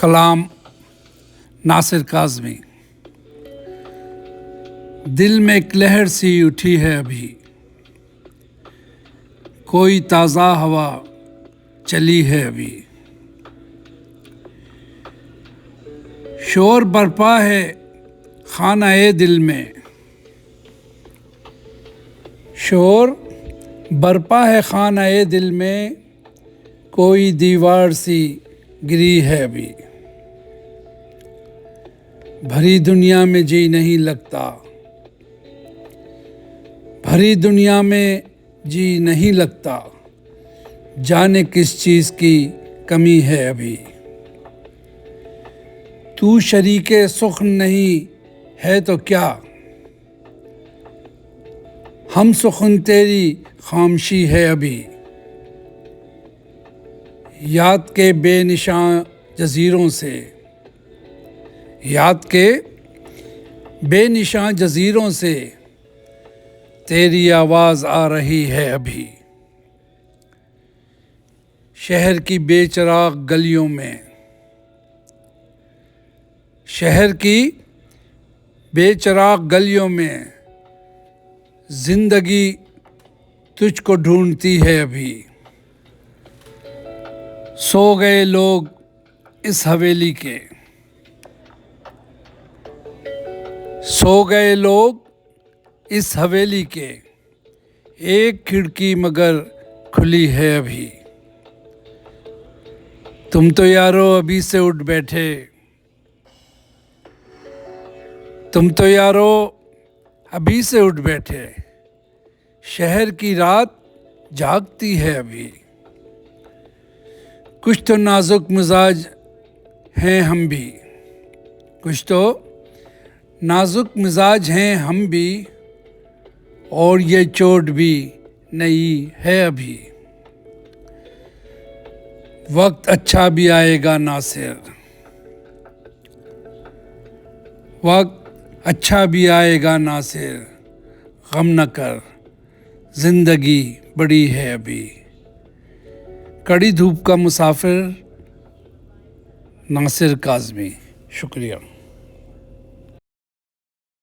कलाम नासिर काज़मी। दिल में एक लहर सी उठी है अभी, कोई ताज़ा हवा चली है अभी। शोर बरपा है खाना-ए दिल में, शोर बरपा है खाना-ए दिल में, कोई दीवार सी गिरी है अभी। भरी दुनिया में जी नहीं लगता, भरी दुनिया में जी नहीं लगता, जाने किस चीज़ की कमी है अभी। तू शरीके सुख नहीं है तो क्या, हम सुखन तेरी खामोशी है अभी। याद के बेनिशान जज़ीरों से, याद के बेनिशान जज़ीरों से तेरी आवाज़ आ रही है अभी। शहर की बेचराग गलियों में, शहर की बेचराग गलियों में जिंदगी तुझको ढूंढती है अभी। सो गए लोग इस हवेली के, सो गए लोग इस हवेली के, एक खिड़की मगर खुली है अभी। तुम तो यारो अभी से उठ बैठे, तुम तो यारो अभी से उठ बैठे, शहर की रात जागती है अभी। कुछ तो नाजुक मिजाज हैं हम भी, कुछ तो नाजुक मिजाज हैं हम भी, और ये चोट भी नई है अभी। वक्त अच्छा भी आएगा नासिर, वक्त अच्छा भी आएगा नासिर, गम न कर जिंदगी बड़ी है अभी। कड़ी धूप का मुसाफिर नासिर काज़मी। शुक्रिया।